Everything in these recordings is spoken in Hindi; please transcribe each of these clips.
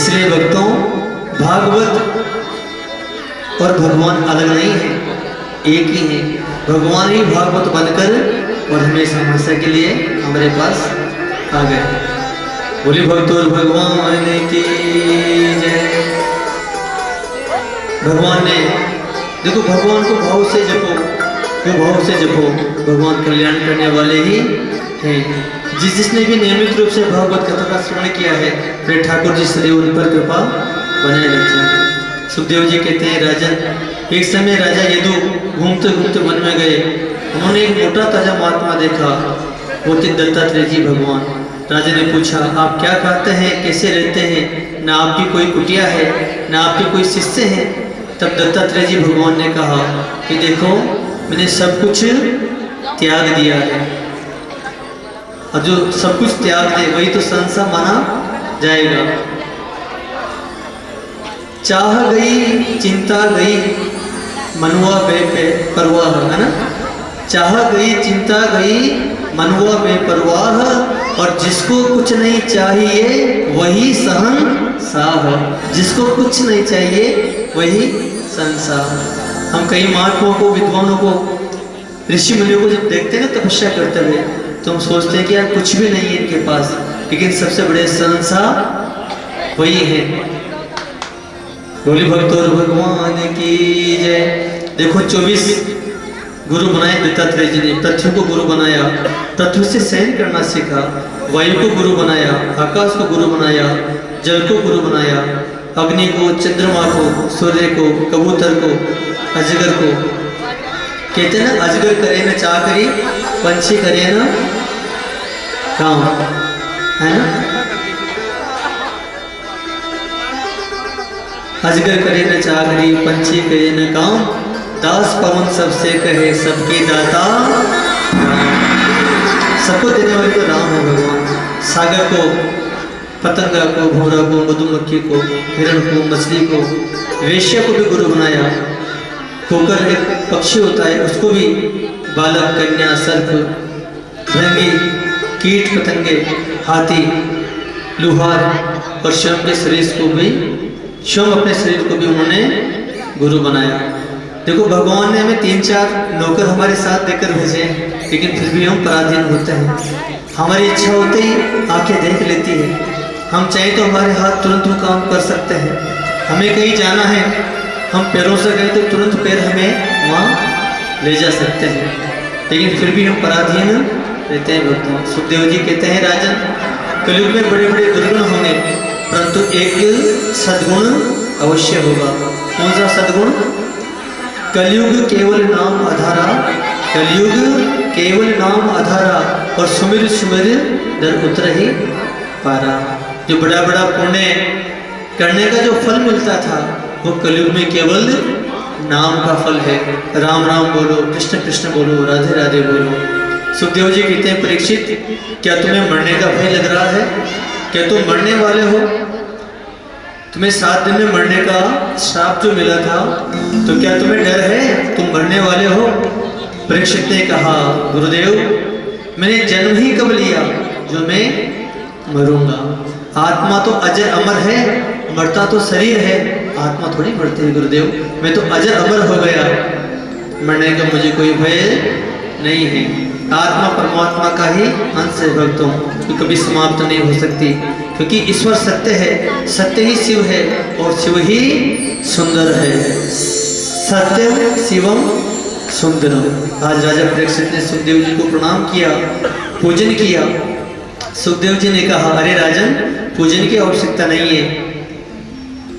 इसलिए भक्तों, भागवत और भगवान अलग नहीं है, एक ही है। भगवान ही भागवत बनकर और हमेशा हमेशा के लिए हमारे पास आ गए। बोली भक्तों भगवान की जय। भगवान ने देखो, भगवान को भाव से जपो, वो भाव से जपो, भगवान कल्याण करने वाले ही हैं। जिसने भी नियमित रूप से भागवत कथा का श्रवण किया है, वे ठाकुर जी सदैव उन पर कृपा बनाए रखते हैं। सुखदेव जी कहते हैं, राजन, एक समय राजा यदु घूमते घूमते वन में गए। उन्होंने एक मोटा ताजा महात्मा देखा, वो थे दत्तात्रेय जी भगवान। राजा ने पूछा, आप क्या खाते हैं, कैसे रहते हैं, ना आपकी कोई कुटिया है, ना आपके कोई शिष्य हैं। तब दत्तात्रेय जी भगवान ने कहा कि देखो, मैंने सब कुछ त्याग दिया है, और जो सब कुछ त्याग दे वही तो संसार माना जाएगा। चाह गई चिंता गई मनुआ बेपरवाह, है ना। चाह गई चिंता गई मनुआ बेपरवाह, और जिसको कुछ नहीं चाहिए वही शहंशाह। जिसको कुछ नहीं चाहिए वही शहंशाह। हम कई महात्माओं को, विद्वानों को, ऋषि मुनियों को जब देखते हैं ना तपस्या करते हुए, तो हम सोचते हैं कि यार कुछ भी नहीं है इनके पास, लेकिन सबसे बड़े शहंशाह वही है। बोली भक्तों भगवान की जय। देखो 24 गुरु बनाए दत्तात्रेय जी ने। पृथ्वी को गुरु बनाया, पृथ्वी से सहन करना सीखा। वायु को गुरु बनाया, आकाश को गुरु बनाया, जल को गुरु बनाया, अग्नि को, चंद्रमा को, सूर्य को, कबूतर को, अजगर को। कहते हैं ना, अजगर करे न चाकरी, पंछी करे न काम, है ना। अजगर करे न चाकरी, पंछी करे न काम, दास पवन सबसे कहे सबके दाता। सबको देने वाले तो राम है भगवान। सागर को, पतंगा को, भौरा को, मधुमक्खी को, हिरण को, मछली को, वेश्या को भी गुरु बनाया। कोकर एक पक्षी होता है, उसको भी बालक, कन्या, सर्प, भृंगी, कीट पतंगे, हाथी, लुहार और स्वयं के शरीर को भी, स्वयं अपने शरीर को भी उन्होंने गुरु बनाया। देखो, भगवान ने हमें 3-4 नौकर हमारे साथ देकर भेजे, लेकिन फिर भी हम पराधीन होते हैं। हमारी इच्छा होते ही आंखें देख लेती है। हम चाहे तो हमारे हाथ तुरंत वो काम कर सकते हैं। हमें कहीं जाना है, हम पैरों से गए तो तुरंत पैर हमें वहाँ ले जा सकते हैं, लेकिन फिर भी हम पराधीन रहते हैं भक्तों। सुखदेव जी कहते हैं, राजन, कलयुग में बड़े बड़े दुर्गुण होंगे, परंतु एक सद्गुण अवश्य होगा। कौन सा सद्गुण? कलयुग केवल नाम आधारा, कलयुग केवल नाम आधारा, और सुमिर सुमिर दर उतर ही पारा। जो बड़ा बड़ा पुण्य करने का जो फल मिलता था, वो कलयुग में केवल नाम का फल है। राम राम बोलो, कृष्ण कृष्ण बोलो, राधे राधे बोलो। सुखदेव जी कहते हैं, परीक्षित, क्या तुम्हें मरने का भय लग रहा है? क्या तुम मरने वाले हो? तुम्हें 7 दिन में मरने का श्राप जो मिला था, तो क्या तुम्हें डर है? तुम मरने वाले हो? परीक्षित ने कहा, गुरुदेव, मैंने जन्म ही कब लिया जो मैं मरूंगा? आत्मा तो अजर अमर है, मरता तो शरीर है, आत्मा थोड़ी मरती है गुरुदेव। मैं तो अजर अमर हो गया, मरने का मुझे कोई भय नहीं है। आत्मा परमात्मा का ही अंश है भक्तों, तो कभी समाप्त नहीं हो सकती, क्योंकि ईश्वर सत्य है, सत्य ही शिव है, और शिव ही सुंदर है। सत्यम शिवम सुंदरम। आज राजा परीक्षित ने सुखदेव जी को प्रणाम किया, पूजन किया। सुखदेव जी ने कहा, अरे राजन, पूजन की आवश्यकता नहीं है।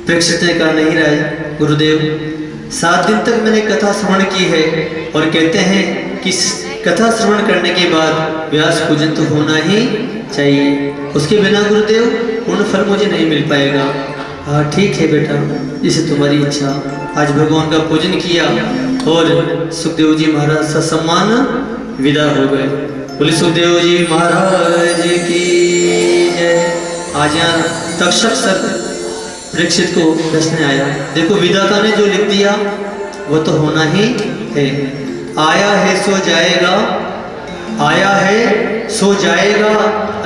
परीक्षित ने कहा, नहीं राजा गुरुदेव, 7 दिन तक मैंने कथा श्रवण की है, और कहते हैं कि कथा श्रवण करने के बाद व्यास पूजन तो होना ही चाहिए, उसके बिना गुरुदेव पूर्ण फल मुझे नहीं मिल पाएगा। हाँ ठीक है बेटा, इसे तुम्हारी इच्छा। आज भगवान का पूजन किया और सुखदेव जी महाराज ससम्मान विदा हो गए। बोले सुखदेव जी महाराज की जय। आज यहाँ तक्षक सर परीक्षित को प्रश्न आया। देखो, विधाता ने जो लिख दिया वो तो होना ही है। आया है सो जाएगा, आया है सो जाएगा,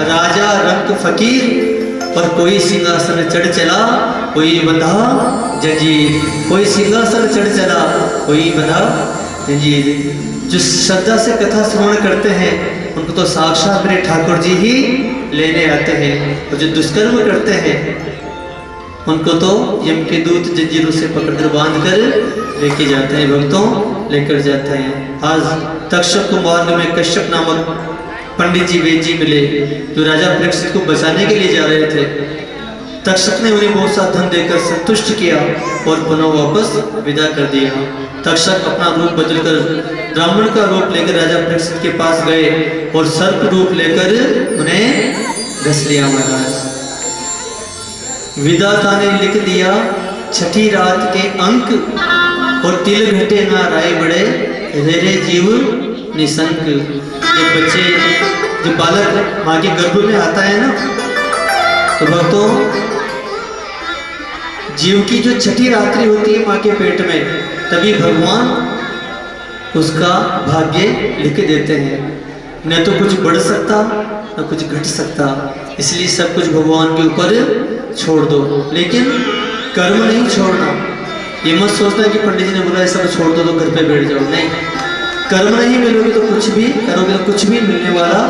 राजा रंग फकीर और कोई सिंहासन चढ़ चला कोई बंधा जंजीर, कोई सिंहासन चढ़ चला कोई बंधा जंजीर। जो श्रद्धा से कथा श्रवण करते हैं उनको तो साक्षात मेरे ठाकुर जी ही लेने आते हैं, और जो दुष्कर्म करते हैं उनको तो यम के दूत जंजीरों से पकड़कर बांधकर लेके जाते हैं, भक्तों लेकर जाते हैं। आज तक्षक को मार्ग में कश्यप नामक पंडित जी वेद जी मिले जो राजा परीक्षित को बचाने के लिए जा रहे थे। तक्षक ने उन्हें बहुत सा धन देकर संतुष्ट किया और पुनः वापस विदा कर दिया। तक्षक अपना रूप बदलकर ब्राह्मण का रूप लेकर राजा परीक्षित के पास गए और सर्प रूप लेकर उन्हें घस लिया। महाराज विधाता ने लिख दिया छठी रात के अंक, और तिल घटे ना राय बड़े रेरे जीव निशंक। जब बच्चे जब बालक माँ के गर्भ में आता है ना, तो भक्तों जीव की जो छठी रात्रि होती है माँ के पेट में, तभी भगवान उसका भाग्य लिख देते हैं। न तो कुछ बढ़ सकता न कुछ घट सकता, इसलिए सब कुछ भगवान के ऊपर छोड़ दो, लेकिन कर्म नहीं छोड़ना। ये मत सोचना कि पंडित जी ने बोला सब छोड़ दो तो घर पे बैठ जाओ, नहीं। कर्म नहीं मिलोगे तो कुछ भी करोगे तो कुछ भी मिलने वाला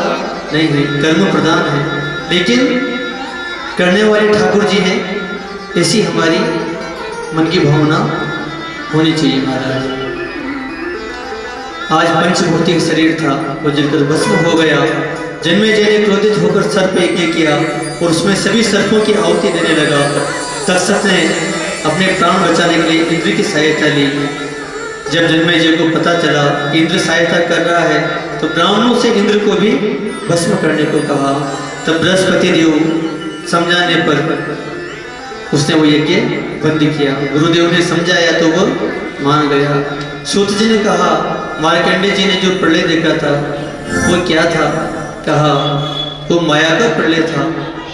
नहीं है। कर्म प्रधान है, लेकिन करने वाले ठाकुर जी हैं, ऐसी हमारी मन की भावना होनी चाहिए। महाराज आज पंचभौतिक शरीर था वो जलकर भस्म हो गया। जन्मेजय ने क्रोधित होकर सर्प यज्ञ किया और उसमें सभी सर्पों की आहुति देने लगा। तक्षक ने अपने प्राण बचाने के लिए इंद्र की सहायता ली। जब जन्मेजय को पता चला कि इंद्र सहायता कर रहा है, तो ब्राह्मणों से इंद्र को भी भस्म करने को कहा। तब बृहस्पति देव समझाने पर उसने वो यज्ञ बंद किया। गुरुदेव ने समझाया तो वो मान गया। सूत जी ने कहा मार्कंडेय जी ने जो प्रलय देखा था वो क्या था? कहा वो माया का प्रलय था,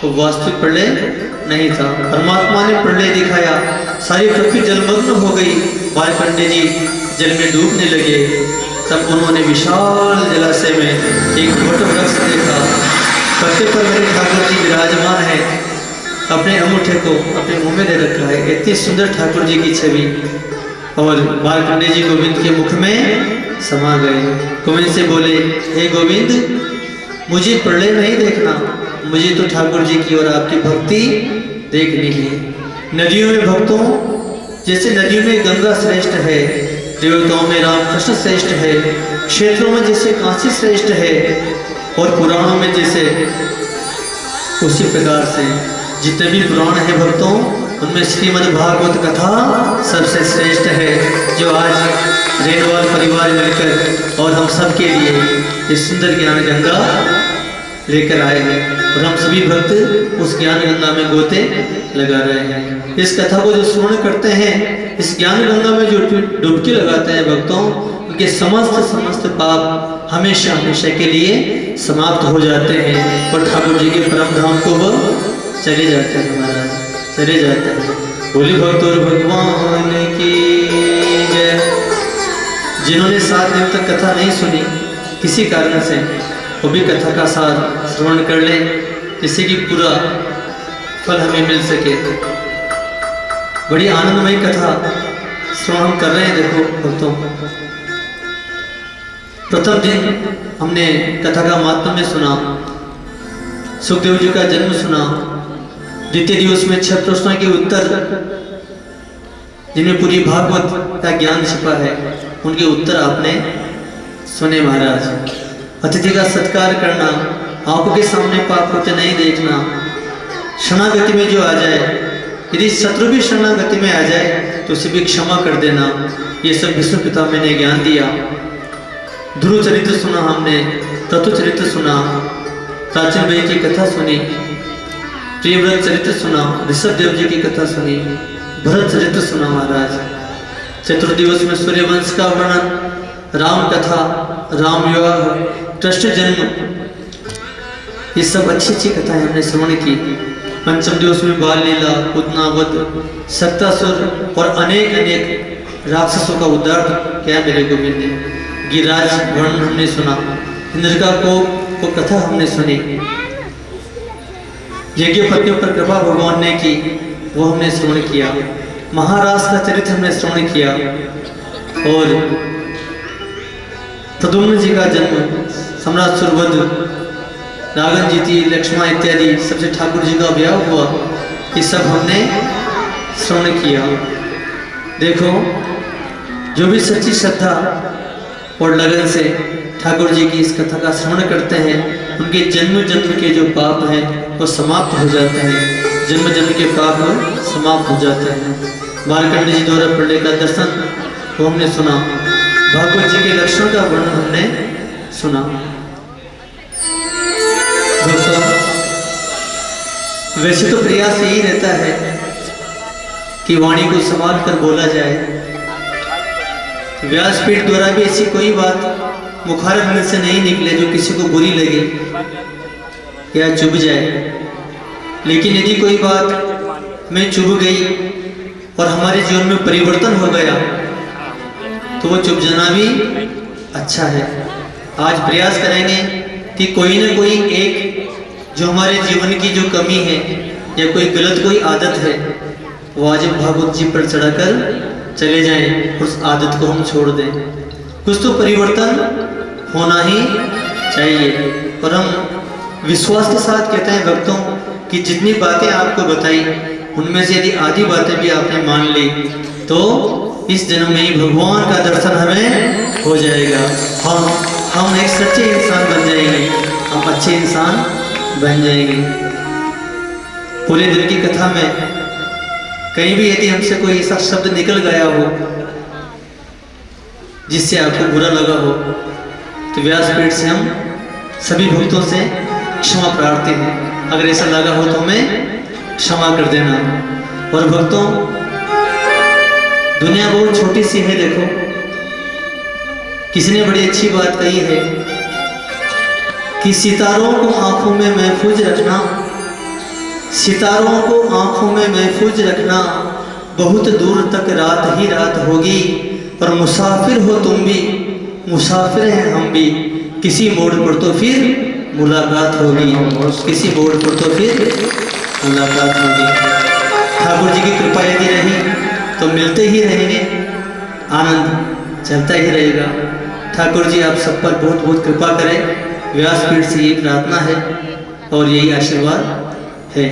वो वास्तविक प्रलय नहीं था। परमात्मा ने प्रलय दिखाया, सारी पृथ्वी जलमग्न हो गई। मार्कंडेय जी जल में डूबने लगे। तब उन्होंने विशाल जलाशय में एक वट वृक्ष देखा। पत्ते पर मेरे ठाकुर जी विराजमान है, अपने अंगूठे को अपने मुंह में ले रखा है। इतनी सुंदर ठाकुर जी की छवि, और मार्कंडेय जी गोविंद के मुख में समा गए। गोविंद से बोले, हे गोविंद, मुझे प्रलय नहीं देखना, मुझे तो ठाकुर जी की और आपकी भक्ति देखनी है। नदियों में भक्तों, जैसे नदियों में गंगा श्रेष्ठ है, देवताओं में रामकृष्ण श्रेष्ठ है, क्षेत्रों में जैसे काशी श्रेष्ठ है, और पुराणों में जैसे, उसी प्रकार से जितने भी पुराण है भक्तों, उनमें श्रीमद् भागवत कथा सबसे श्रेष्ठ है, जो आज रेणुवाल परिवार मिलकर और हम सब के लिए इस सुंदर ज्ञान गंगा लेकर आए हैं, और हम सभी भक्त उस ज्ञान गंगा में गोते लगा रहे हैं। इस कथा को जो श्रवण करते हैं, इस ज्ञान गंगा में जो डुबकी लगाते हैं भक्तों, उनके समस्त पाप हमेशा हमेशा के लिए समाप्त हो जाते हैं, और ठाकुर जी के परम धाम को वो चले जाते हैं। महाराज चले जाते हैं। बोली भक्त और भगवान की जय। जिन्होंने 7 दिन तक कथा नहीं सुनी किसी कारण से, वो भी कथा का सार श्रवण कर लें, जिससे कि पूरा फल हमें मिल सके। बड़ी आनंदमय कथा श्रवण कर रहे हैं। देखो भक्तों, प्रथम दिन हमने कथा का महात्म्य सुना, सुखदेव जी का जन्म सुना। द्वितीय दिवस में 6 प्रश्नों के उत्तर, जिनमें पूरी भागवत का ज्ञान छिपा है, उनके उत्तर आपने सुने। महाराज अतिथि का सत्कार करना, आंखों के सामने पाप होते नहीं देखना, शरणागति में जो आ जाए, यदि शत्रु भी शरणागति में आ जाए तो उसे भी क्षमा कर देना, ये सब विष्णु पिता मैंने ज्ञान दिया। ध्रुव चरित्र सुना हमने, तत्व चरित्र सुना, प्राचीन भाई की कथा सुनी, प्रियव्रत चरित्र सुना, ऋषभ देव जी की कथा सुनी, भरत चरित्र सुना। महाराज चतुर्दिवस में सूर्यवंश का वर्णन, राम कथा, राम विवाह, कृष्ण जन्म, ये सब अच्छी अच्छी कथाएं हमने श्रवण की। पंचम दिवस में बाल लीला, पूतना वध, सक्तासुर और अनेक राक्षसों का उद्धार क्या मेरे गोविंद ने। गिरिराज वर्णन हमने सुना, इंद्र का को कथा हमने सुनी। यज्ञ पत्नियों पर कृपा भगवान ने की वो हमने श्रवण किया, महाराज का चरित्र हमने श्रवण किया, और प्रद्युम्न जी का जन्म, सम्राट सुरभद्र, रागन जी थी, लक्ष्मण इत्यादि सबसे ठाकुर जी का ब्याह हुआ, ये सब हमने श्रवण किया। देखो, जो भी सच्ची श्रद्धा और लगन से ठाकुर जी की इस कथा का श्रवण करते हैं, उनके जन्म जन्म के जो पाप हैं वो समाप्त हो जाते हैं, जन्म जन्म के पाप समाप्त हो जाते हैं। मार्कंड जी द्वारा प्रलय का दर्शन वो हमने सुना, भागवत जी के लक्षण का वर्णन हमने सुना। वैसे तो प्रयास यही रहता है कि वाणी को संभाल कर बोला जाए। व्यासपीठ द्वारा भी ऐसी कोई बात मुखारत में से नहीं निकले जो किसी को बुरी लगे या चुभ जाए, लेकिन यदि कोई बात में चुभ गई और हमारे जीवन में परिवर्तन हो गया तो वो चुभ जाना भी अच्छा है। आज प्रयास करेंगे कि कोई ना कोई एक जो हमारे जीवन की जो कमी है या कोई गलत कोई आदत है वो आज भागवत जी पर चढ़ाकर चले जाएं, उस आदत को हम छोड़ दें। कुछ तो परिवर्तन होना ही चाहिए, और हम विश्वास के साथ कहते हैं भक्तों कि जितनी बातें आपको बताई उनमें से यदि आधी बातें भी आपने मान ली तो इस जन्म में ही भगवान का दर्शन हमें हो जाएगा। हम एक सच्चे इंसान बन जाएंगे, हम अच्छे इंसान बन जाएंगे। पूरे दिन की कथा में कहीं भी यदि हमसे कोई ऐसा शब्द निकल गया हो जिससे आपको बुरा लगा हो तो व्यासपीठ से हम सभी भक्तों से क्षमा प्रार्थी हैं। अगर ऐसा लगा हो तो हमें क्षमा कर देना। और भक्तों, दुनिया बहुत छोटी सी है। देखो, किसी ने बड़ी अच्छी बात कही है कि सितारों को आंखों में महफूज रखना, सितारों को आंखों में महफूज रखना, बहुत दूर तक रात ही रात होगी, और मुसाफिर हो तुम भी, मुसाफिर हैं हम भी, किसी मोड़ पर तो फिर मुलाकात होगी, किसी मोड़ पर तो फिर मुलाकात होगी। ठाकुर जी की कृपा यदि रही तो मिलते ही रहेंगे, आनंद चलता ही रहेगा। ठाकुर जी आप सब पर बहुत बहुत कृपा करें, व्यासपीठ से ये प्रार्थना है और यही आशीर्वाद है।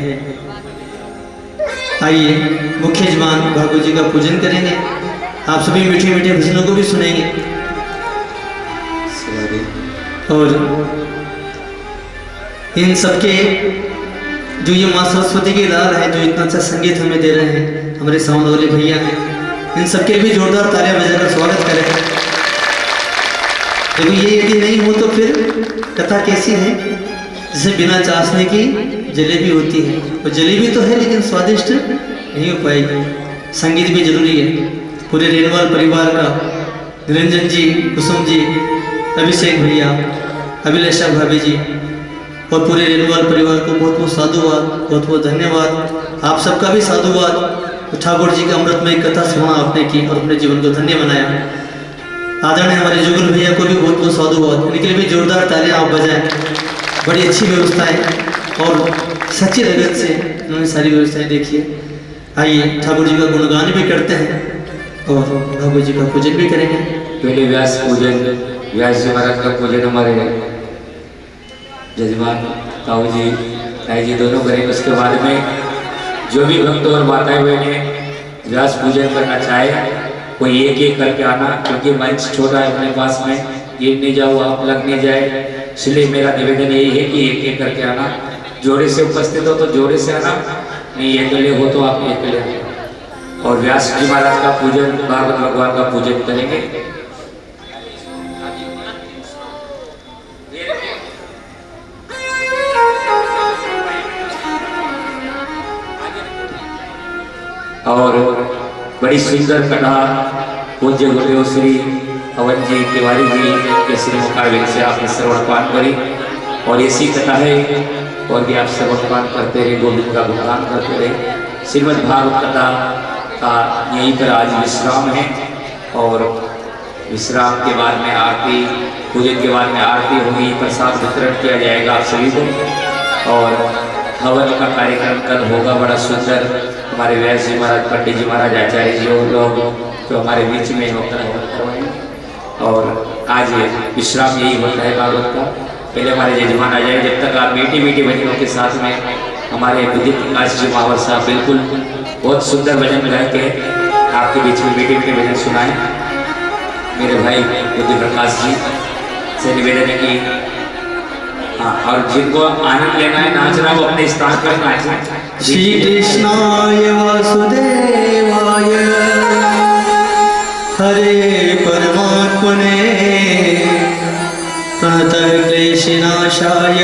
आइए मुख्य यजमान भागवत जी का पूजन करेंगे, आप सभी मीठे मीठे भजनों को भी सुनेंगे, और इन सबके जो ये माँ सरस्वती की लाल है, जो इतना अच्छा संगीत हमें दे रहे हैं, हमारे साउंड वाले भैया हैं, इन सबके भी जोरदार तालियां बजाकर स्वागत करें। देखो, ये यदि नहीं हो तो फिर कथा कैसी है? जैसे बिना चाशनी की जलेबी होती है, और जलेबी तो है लेकिन स्वादिष्ट नहीं हो पाएगी। संगीत भी जरूरी है। पूरे रेणवाल परिवार का निरंजन जी, कुसुम जी, अभिषेक भैया, अभिलाषा भाभी जी और पूरे रेणवाल परिवार को बहुत बहुत साधुवाद, बहुत बहुत धन्यवाद। आप सबका भी साधुवाद। ठाकुर जी का अमृतमय कथा सुना आपने की और अपने जीवन को धन्य बनाया। आदरणीय हमारे जुगल भैया को भी बहुत बहुत साधुवाद, इनके लिए भी जोरदार तालियां आप बजाएं। बड़ी अच्छी व्यवस्था है और सच्ची लगन से उन्होंने सारी व्यवस्थाएं देखी है। आइए ठाकुर जी का गुणगान भी करते हैं और ठाकुर जी का पूजन भी करेंगे। पहले व्यास पूजन, व्यास जी महाराज का पूजन हमारे जजमान ताऊ जी, ताई जी दोनों करेंगे। उसके बाद में जो भी भक्त और माताएं बहनें व्यास पूजन करना चाहे कोई एक एक करके आना, क्योंकि मंच छोटा है अपने पास में, गिर नहीं जाओ आप, लग नहीं जाए, इसलिए मेरा निवेदन यही है कि एक एक करके आना। जोड़े से उपस्थित हो तो जोड़े से आना, नहीं अकेले हो तो आप अकेले आना। और व्यास जी महाराज का पूजन, भागवत भगवान का पूजन करेंगे। और बड़ी सुंदर कथा पूज्य गुरुदेव श्री अवन जी तिवारी जी के श्री मुखारविंद से आपने श्रवणपान करी, और ऐसी कथा है और भी आप श्रवणपान करते रहे, गोविंद का गुणगान करते रहे। श्रीमद् भागवत कथा का यहीं पर आज विश्राम है, और विश्राम के बाद में आरती, पूजन के बाद में आरती होगी, प्रसाद वितरण किया जाएगा आप सभी को, और हवन का कार्यक्रम कल होगा बड़ा सुंदर। हमारे व्यास जी महाराज, पंडित जी महाराज, आचार्य जी और लोग जो हमारे बीच में होकर करवाएं। और आज विश्राम यही होता है भागवत का। पहले हमारे यजमान आ जाए, जब तक आप मीठी मीठी भजनों के साथ में हमारे बुद्धि प्रकाश जी महावर साहब बिल्कुल बहुत सुंदर भजन गा के आपके बीच में मीठे मीठे भजन सुनाए। मेरे भाई बुद्धि प्रकाश जी से निवेदन है कि हाँ, और जिनको आनंद लेना है, नाचना, वो अपने स्थान पर नाचें। श्री कृष्णाय वासुदेवाय हरे परमात्मने प्रणतः क्लेशनाशाय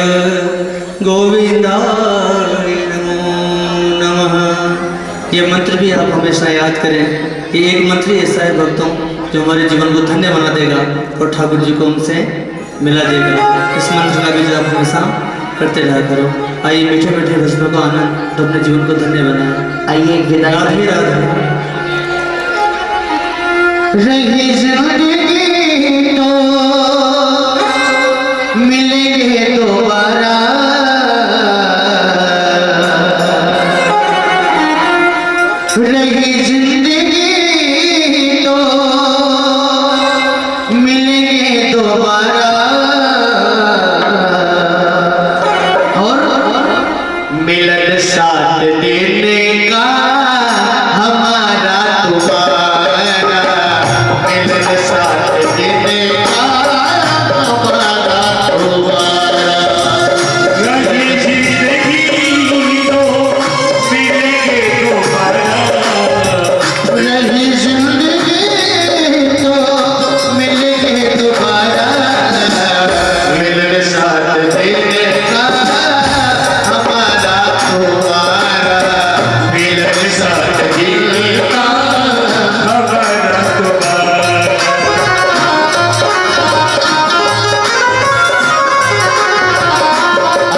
गोविंदाय नमो नमः। ये मंत्र भी आप हमेशा याद करें। ये एक मंत्र ही ऐसा है भक्तों जो हमारे जीवन को धन्य बना देगा और ठाकुर जी को हमसे मिला देगा। इस मंत्र का भी आप हमेशा करते रहा करो। आइए मीठे मीठे भजनों का आनंद तो अपने जीवन को धन्य बनाए। आइए राधे राधे। रही जिंदगी तो मिलेंगे दोबारा, रही जिंदगी तो मिलेंगे दोबारा, और मिलन साथ देने का हमारा तुम्हारा, मिलन साथ देने का हमारा तुम्हारा, रही जिंदगी तो मिलेंगे दोबारा, रही जिंदगी तो मिलेंगे दोबारा, मिलन साथ देने का हमारा तुम्हारा, मिलन साथ देने का हमारा तुम्हारा।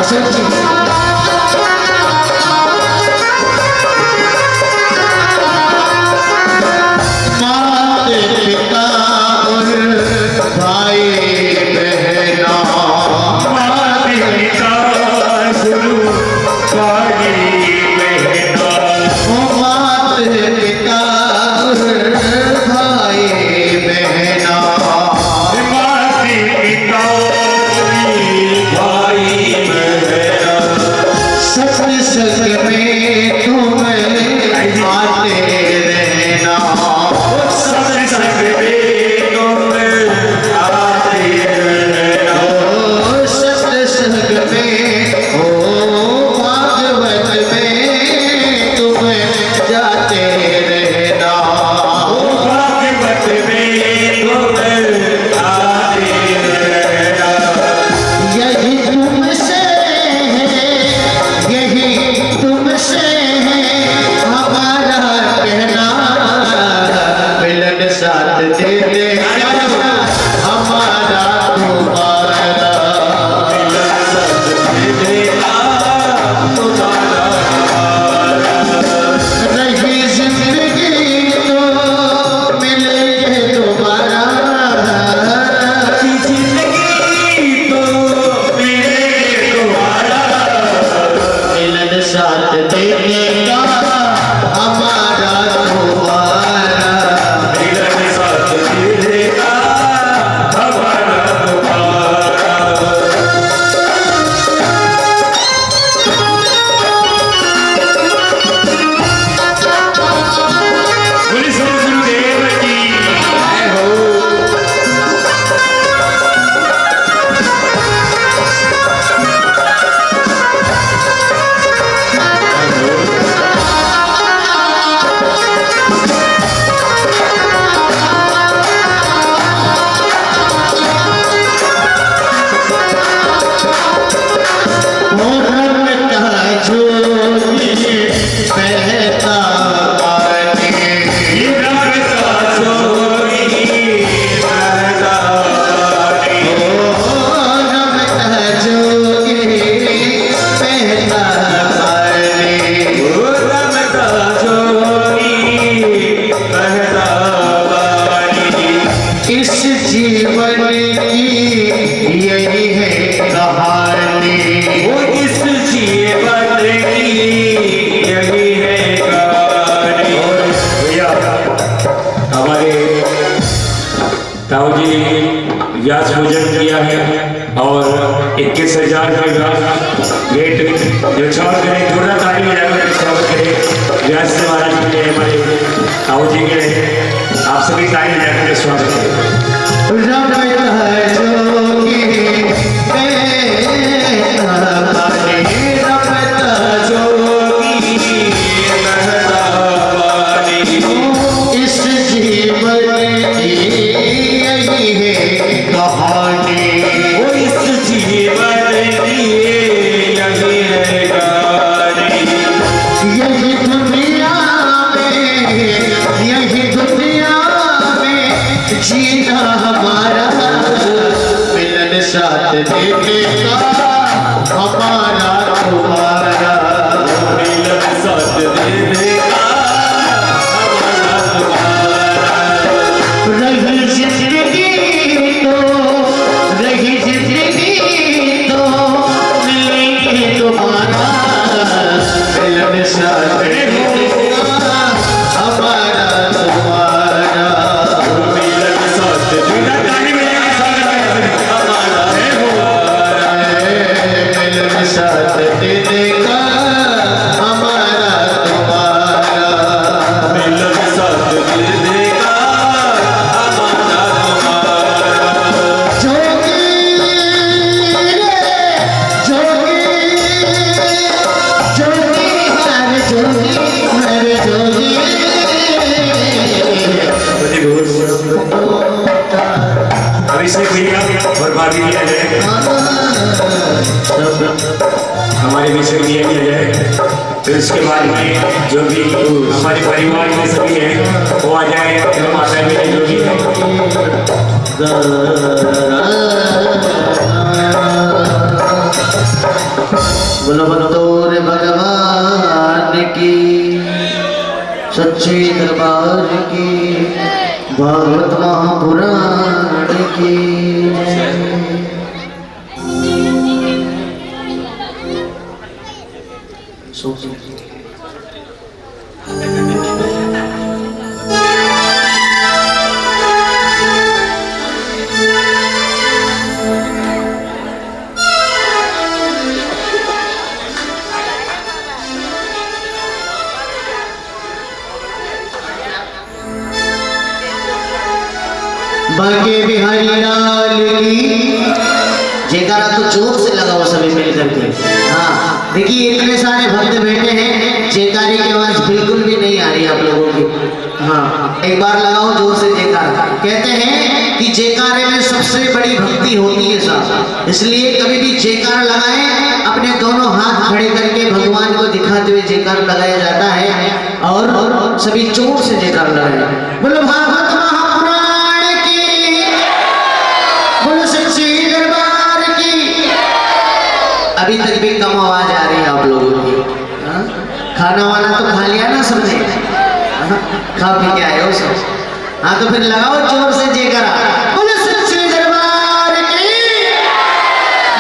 अशोक जी माते पिता और भाई बहना, माता पिता गुरु भाई बहना, माते पिता और भाई बहना, माता पिता भाई बहना, सत्संग में तुम आते रहना, सत्संग में तुम आते रहना, ओ सत्संग में ओ भागवत में तुम जाते रहना, भागवत में तुम आते रहना, यही तुमसे है, यही तुमसे है हमारा कहना, मिलन साथ देने का हमारा तुम्हारा, रही जिंदगी तो मिलेंगे दोबारा, जिंदगी तो मिलेंगे दोबारा, मिलन साथ देने का हमारा तुम्हारा, मिलन साथ देने का हमारा तुम्हारा। बोलिए श्री गुरुदेव की जय हो। जो स्वागत करें जोरदार ताली बजाकर स्वागत करें व्यास जी महाराज के लिए, हमारे ताऊ जी के लिए आप सभी ताली बजाकर स्वागत करें। इस जीवन की यही है कहानी, वो इस जीवन की यही है कहानी, यही दुनिया में जीना हमारा, मिलन साथ देने का हमारा तुम्हारा, मिलन साथ देने का हमारा तुम्हारा। रही जिंदगी तो मिलेंगे तुम्हारा, मिलन साथ देने का हमारा तुम्हारा, मिलन साथ देने का हमारा मिलन साथ देने का हमारा तुम्हारा, मिलन साथ देने का हमारा तुम्हारा। जोगी हर जोगी अभिषेक भैया और भाभी किया जाए, हमारे विषय दिया जाए। फिर उसके बाद में जो भी हमारे परिवार में सभी हैं वो आ जाए, फिर माता मेरे जो भी है। बोलो बतौर भगवान की, सच्चे दरबार की, भागवत महापुराण की। बांके बिहारी लाल की जयकारा तो जोर से लगाओ सभी मिल करके। हाँ देखिए इतने सारे भक्त बैठे हैं, जयकारे की आवाज बिल्कुल भी नहीं आ रही आप लोगों की। हाँ एक बार लगाओ जोर से जयकारा। कहते हैं कि जयकारे में सबसे बड़ी भक्ति होती है साहब, इसलिए कभी भी जयकारा लगाएं, अपने दोनों हाथ खड़े करके भगवान को दिखाते हुए जयकारा लगाया जाता है, और सभी जोर से जयकारा लगाएं। बोलो भागवत महापुराण की, बोलो सच्चे दरबार की। अभी तक भी कम आवाज आ रही है आप लोगों की। हाँ? खाना वाना तो खा लिया ना सबने, हाँ? खा पी के आए हो सब। हाँ तो फिर लगाओ जोर से जयकारा। बोलो सच्चे दरबार की,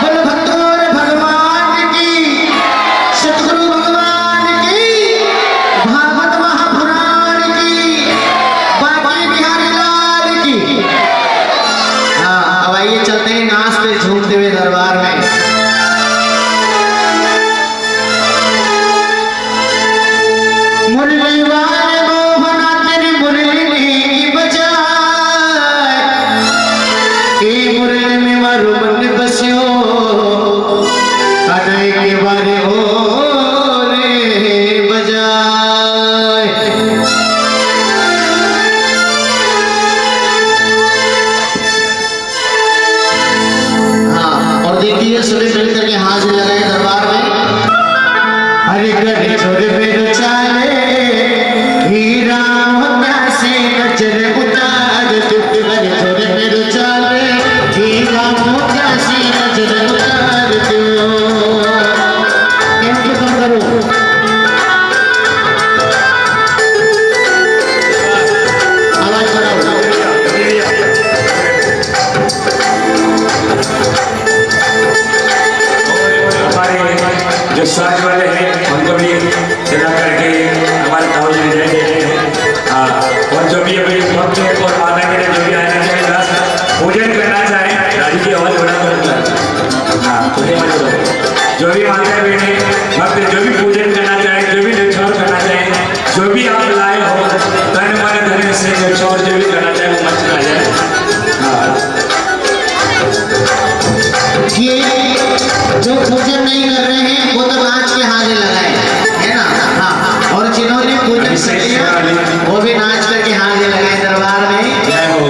बोलो भक्तों भगवान की, सतगुरु भगवान की, भागवत महापुराण की, बांके बिहारी लाल की। हाँ अब आइए चलते हैं नाचते झूमते हुए दरबार में। मुरली वाले मोहना तेरी मुरली की बजाए, ए मुरली में मारो मन बसियो, कटाई के बारे हो रे बजाए। हाँ और देखिए सभी मिल करके हाथ लगाए दरबार में। हरे घर छोड़ मेरे चाले, हीरा होता से नजर उतार, दुख घर छोड़ मेरे चाले, हीरा होता से नजर उतार दो। इनको कम करो। आवाज बढ़ाओ। हमारे जो साज वाले हैं उनको भी चला करके हमारे ताऊ जी ने देते हैं। हाँ और जो भी अभी भक्त और माता के लिए जो भी आना चाहे पूजन करना चाहे, राजू की आवाज बड़ा करूँगा। हाँ जो भी माता बहने जो भी पूजन करना चाहे, जो भी न्यौछावर करना चाहे, जो भी आप लाए हो तन मन धन से न्यौछावर जो भी करना चाहे वो मंच में आ जाए। ये जो पूजन नहीं कर रहे हैं वो तो नाच के हारे लगाए, है ना? हाँ, और जिन्होंने पूजन कर लिया वो भी नाच करके हारे लगाए दरबार में। जय हो।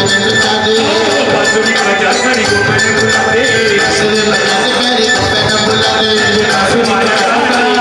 भजन करे बांसुरी बजा करी को पैन बुलावे बांसुरी भजन करे को पैन बुलावे बांसुरी बजा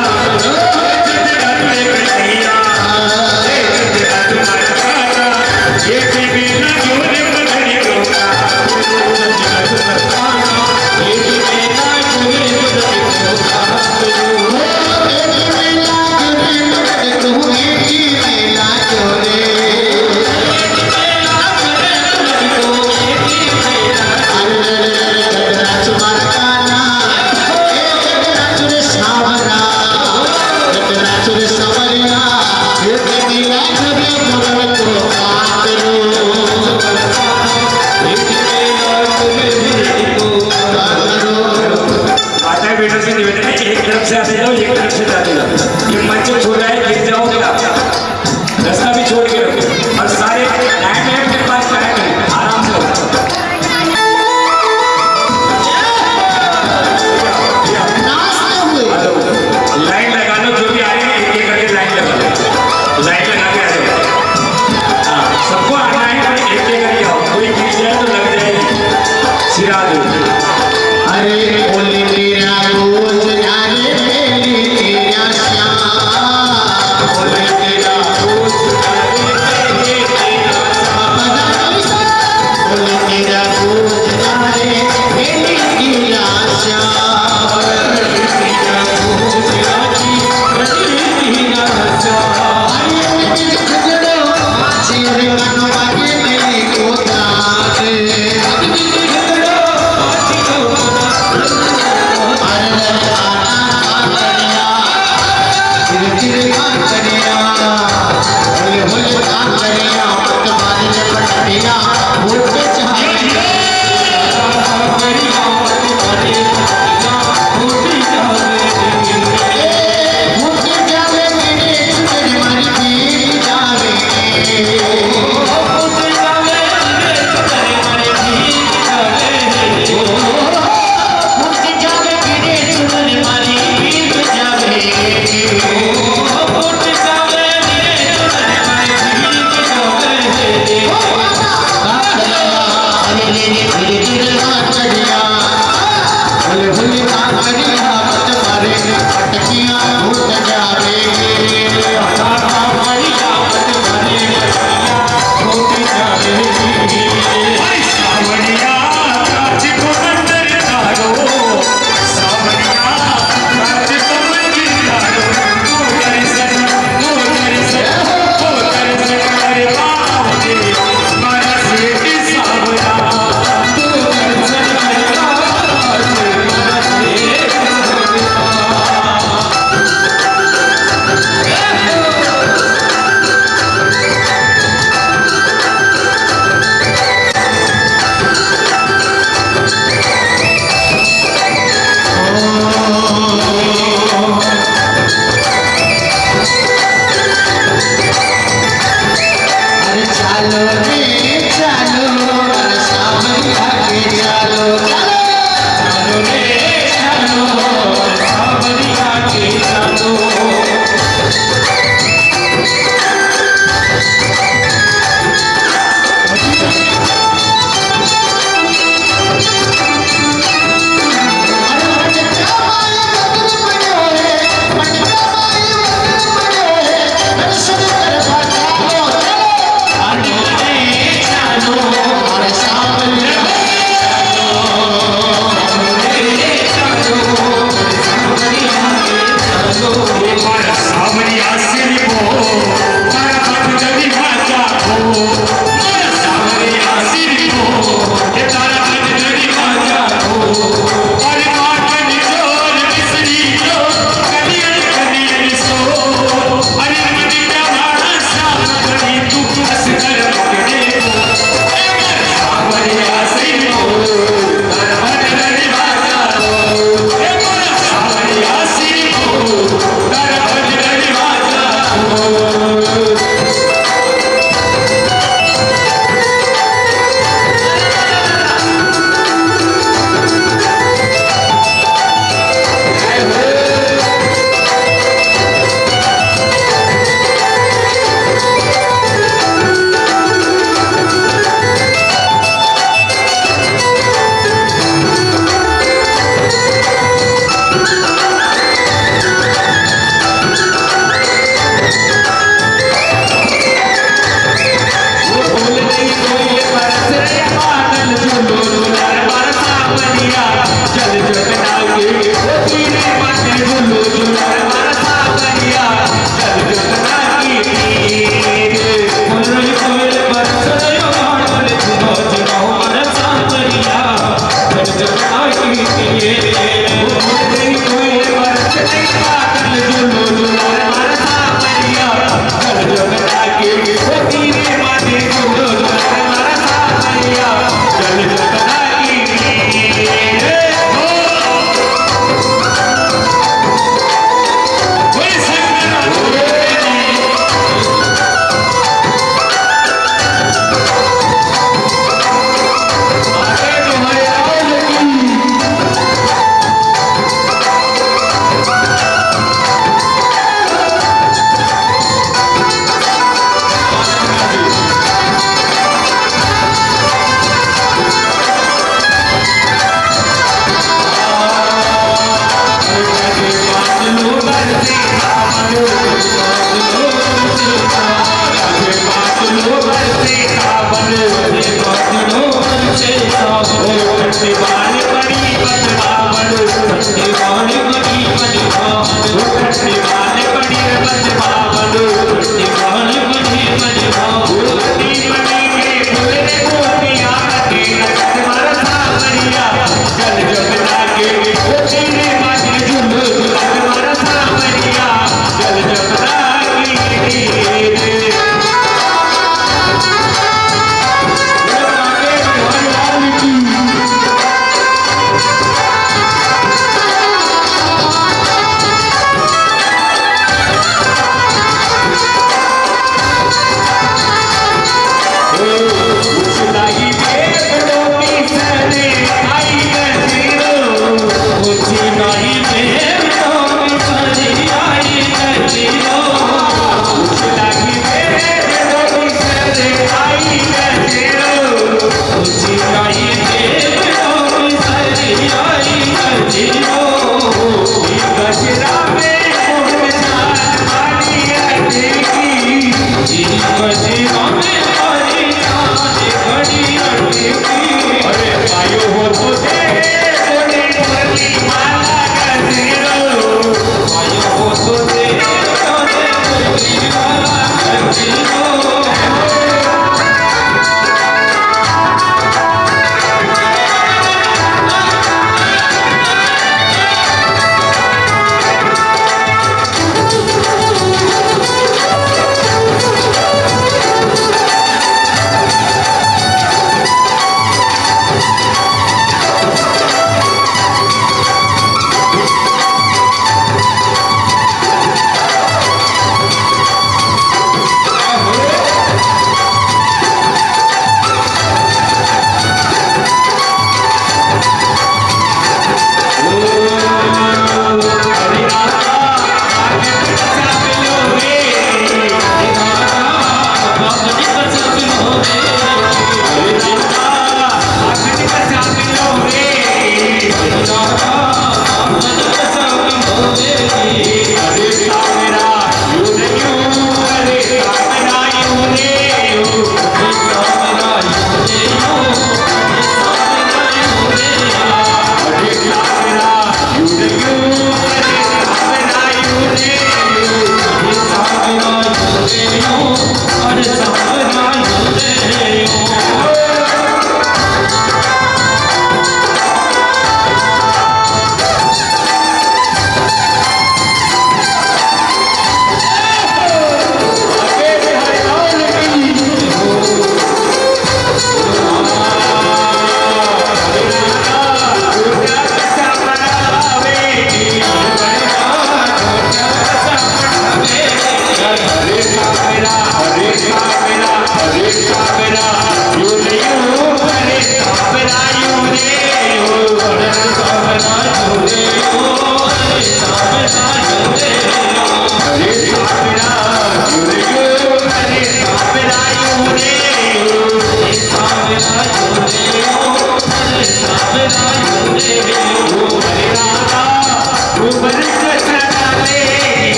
धीरे धीरे हाथ चढ़िया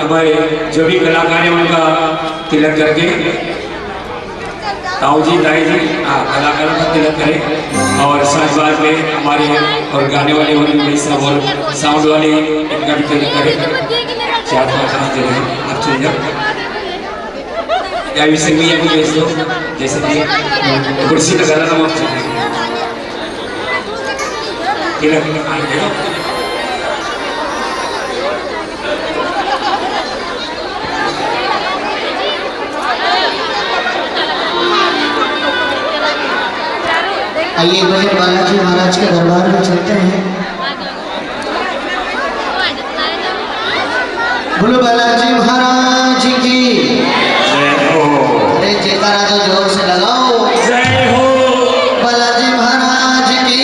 हमारे जो भी कलाकार हैं उनका तिलक करके ताऊ जी दाई जी कलाकारों का तिलक करें और साथ बात में हमारे और गाने वाले भाई साहब और साउंड वाले इनका भी तिलक करें। चार पाँच हाथ दे रहे हैं, आप चल जाओ या भी संगी या भी भेज दो जैसे कि कुर्सी लगाना तो आप चलेंगे तिलक आएंगे। आइए एक बजे बालाजी महाराज के दरबार में चलते हैं। बोलो बालाजी महाराज की। अरे जयकारा तो जोर से लगाओ। बालाजी महाराज की।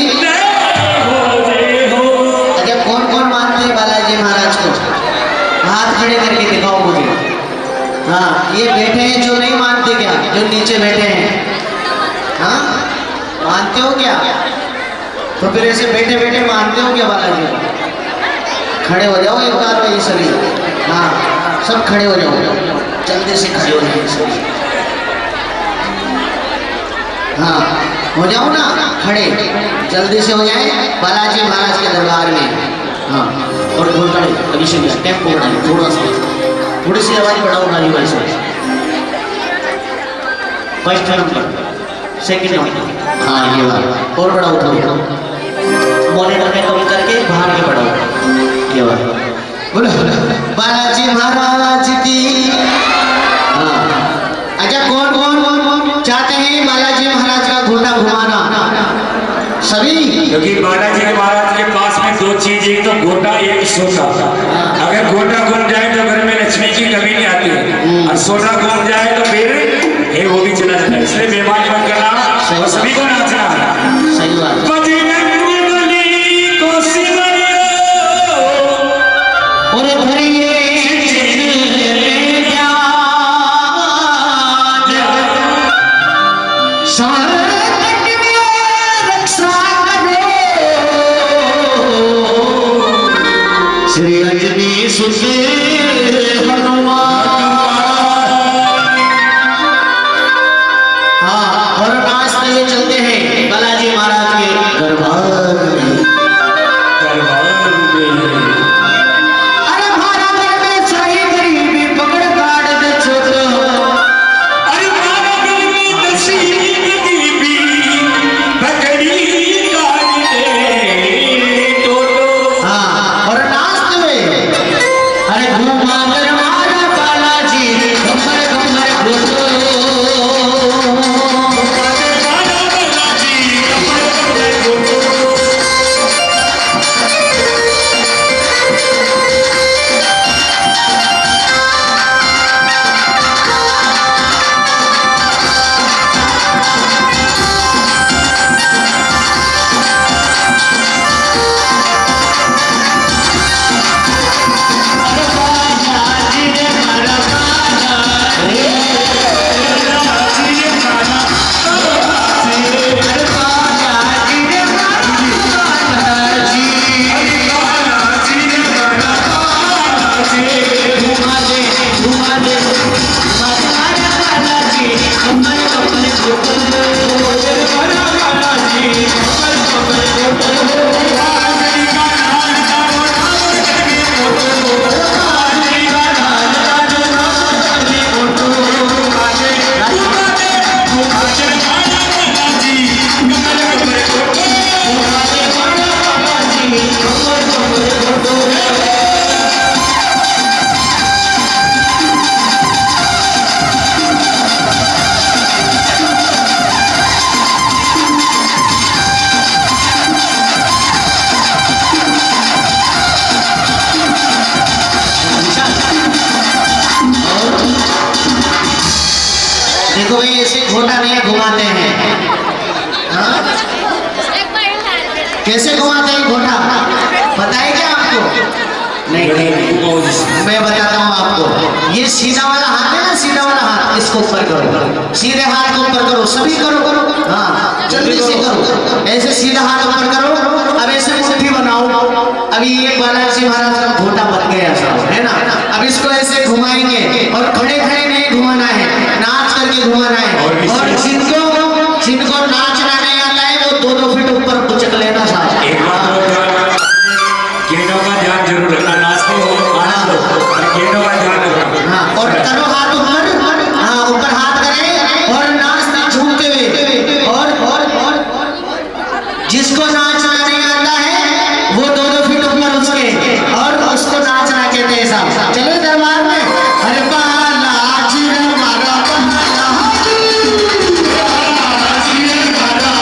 अच्छा कौन कौन मानते हैं बालाजी महाराज को? हाथ खड़े करके दिखाओ मुझे। हाँ ये बैठे हैं जो नहीं मानते क्या? जो नीचे बैठे हैं हाँ मानते हो क्या? तो फिर ऐसे बैठे बैठे मानते हो क्या बालाजी? खड़े हो जाओ एक बार ये सभी। हाँ सब खड़े हो जाओ, जल्दी से खड़े हो जाओ सभी। हाँ हो जाओ ना खड़े, जल्दी से हो जाए बालाजी महाराज के दरबार में। हाँ और ढोलता अभी से टेम्पो बढ़ाए थोड़ा सा, थोड़ी सी आवाज बढ़ाओ नानी भाई से। फर्स्ट नंबर, सेकंड नंबर, हाँ ये बात और बढ़ाओ थोड़ी, मॉनिटर में कम करके बाहर के बढ़ाओ ये बात। बोलो बालाजी महाराज की। हाँ अच्छा कौन कौन चाहते हैं बालाजी महाराज का घोड़ा घुमाना? सभी? क्योंकि बालाजी महाराज के पास में दो चीज, एक तो घोटा एक सोना। अगर घोटा घूम जाए तो घर में लक्ष्मी की कमी नहीं आती, और सोना घूम जाए तो फिर ये वो भी चला जाता है। इसलिए बेमानी मत करना और सभी को नाचना। सही बात। और भरिए श्री अंजनी सुते हनुमान। हाँ और नाचते हुए चलते हैं बालाजी महाराज के दरबार में। अरे भारत में सही गरीबी पकड़ काट दे छोटो। अरे भारत में सही गरीबी पकड़ी काट दे छोटो। हाँ और नाचते हुए अरे घुमा कर मारा बालाजी कमर कमर घोटो। देखो भाई ऐसे घोटा नहीं घुमाते हैं। हाँ? कैसे घुमाते हैं घोटा पता है क्या आपको? नहीं मैं बताता हूँ आपको। ये सीधा वाला हाथ है ना, सीधा वाला हाथ इसको ऊपर करो, सीधे हाथ को ऊपर करो, सभी करो। हाँ जल्दी से करो, ऐसे सीधा हाथ ऊपर करो। अब ऐसे मुट्ठी बनाओ। अभी ये बालाजी महाराज का घोटा बन गया साहब है ना। अब इसको ऐसे घुमाएंगे और खड़े खड़े नहीं घुमाना है, नाच करके घुमाना है। और जिनको नाचना नहीं आता है वो 2-2 फीट ऊपर कुचक लेना साहब। गेंडों का ध्यान जरूर रखना, नाचते हो आनंद लो, गेंडों का ध्यान रखना। हाँ और करो हाथ ऊपर। हाँ ऊपर हाथ करें और नाचते झूमते हुए। और जिसको नाचना नहीं आता है वो 2-2 फीट ऊपर उसके, और उसको नाचना कहते हैं साहब। चलो दरबार में अरे बालाजी हमारा बालाजी, बालाजी हमारा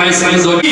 हमारे संग जोड़ी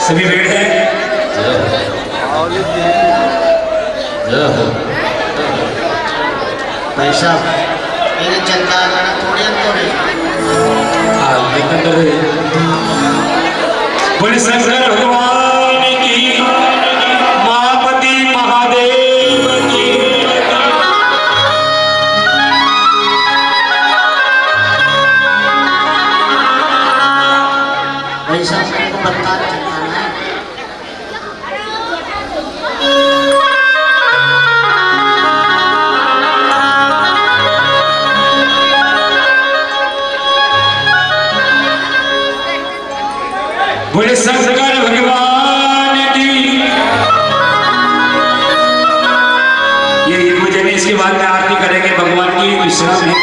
सभी बैठ हैं। भाई साहब मेरे जनता गाना थोड़ी अंतर है। बोले शंकर भगवान की, महापति महादेव की। भाई साहब मेरे को बता चलाना है। बोले शंकर भगवान की। ये मुझे नहीं, इसके बाद में आरती करेंगे भगवान की विश्राम नहीं।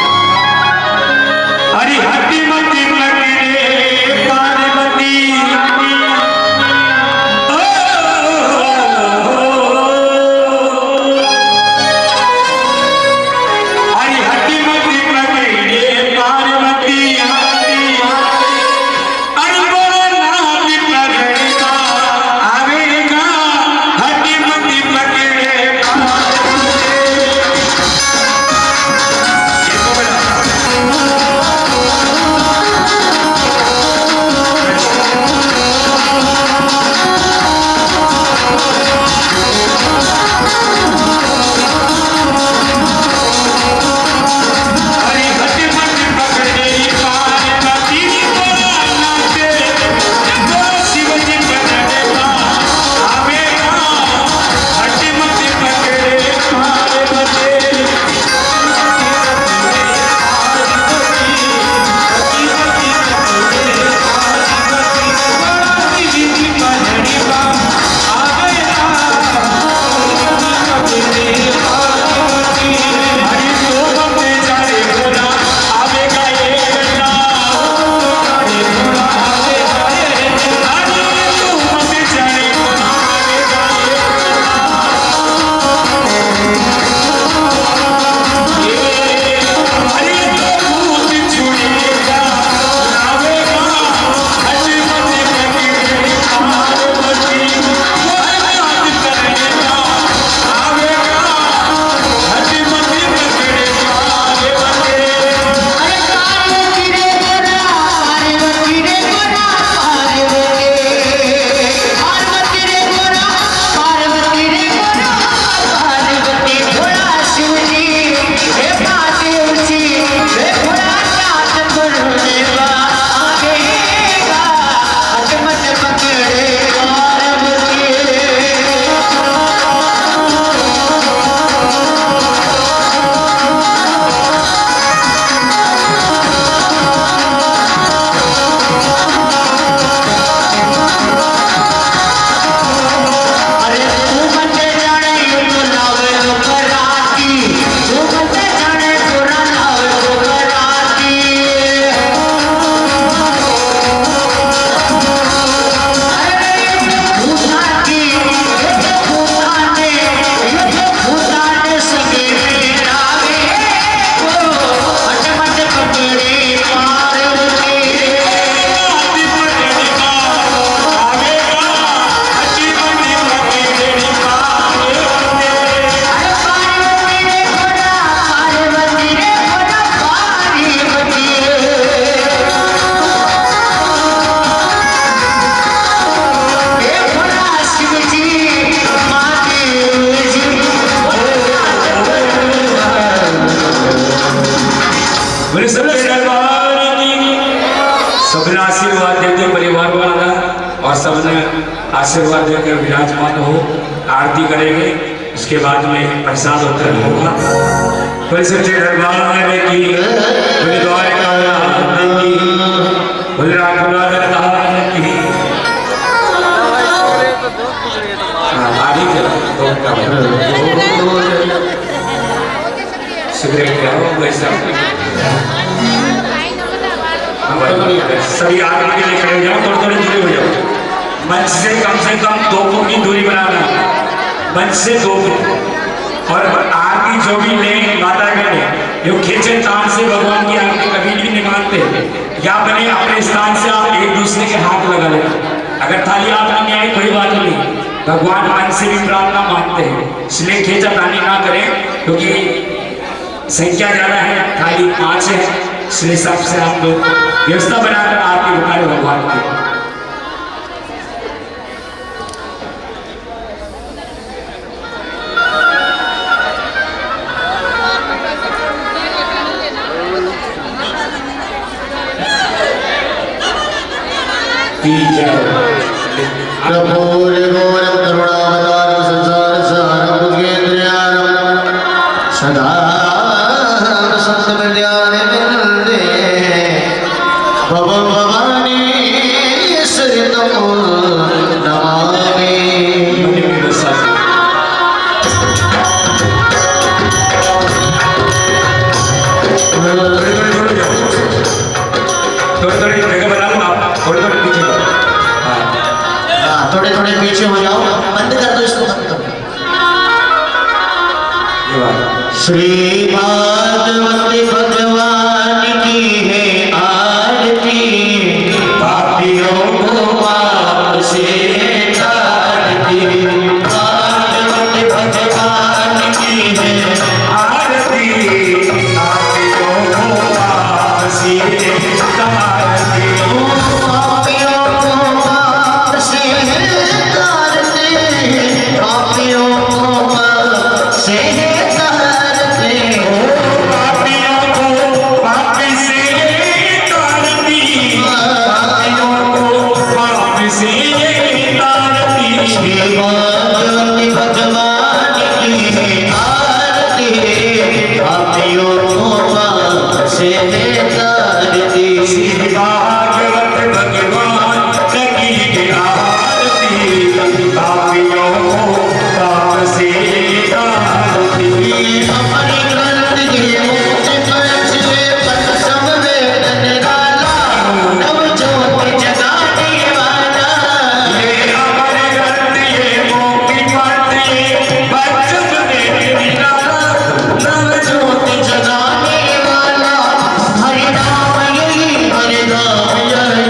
हरि हरि मति पकड़े पार्वती, हरि हरि मति पकड़े पार्वती, सबने आशीर्वाद देते परिवार वाला और सबने आशीर्वाद देकर विराजमान हो। आरती करेंगे, उसके बाद में प्रसाद वितरण होगा। कोई सच्चे दरबार की, कोई द्वारका की, कोई राघवाधार की। सिगरेट क्या हो वैसा सभी आदमी के लिए खड़े हो जाओ, थोड़ी थोड़ी दूरी हो जाओ। मंच से कम 2 फुट की दूरी बनाना, मंच से 2 फुट। और आरती जो भी ले माता के ये खींचे तान से भगवान की आरती कभी भी नहीं मानते। या बने अपने स्थान से आप एक दूसरे के हाथ लगा लेना। अगर थाली आपने नहीं आई कोई बात नहीं, भगवान मन से भी प्रार्थना मानते हैं, इसलिए खींचातानी ना करें क्योंकि संख्या ज्यादा है, थाली 5 है, इसलिए सबसे आप लोग व्यवस्था बनाकर आरती उतारे भगवान की। प्रभुर्घोरं करुणावतारं संसारसारं भुजगेन्द्रयानं सदा सत्सविद्यानिधे भवं भवानी सरितं नमामि। थोड़ी जगह बना लो आप, थोड़ी पीछे थोड़े थोड़े पीछे हो जाओ, बंद कर दो इसको, बंद कर दो। श्री भागवती भगवान की है आरती, पापियों को पाप से तारती। भागवती भगवान की है आरती, पापियों को पाप से तारती। पापियों को पाप से तारती, पापियों को पाप से तारती। पापियों को पाप से तारती, पापियों को पाप से तारती। श्री भागवती भगवान की है आरती, पापियों को पाप से तारती। श्री भागवत भगवान की है आरती, पापियों को पाप से तारती। अपनी ग्रंथ के मुक्त पंचले पद संवेदन डाला, नव ज्योति जगाने वाला। ये अमर ग्रंथ ये मोती पाते बचन में निराला, नव ज्योति जगाने वाला, हरि नाम यही, हरि नाम यही।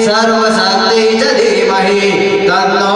सर्वशक्ति च धीमहि तन्नो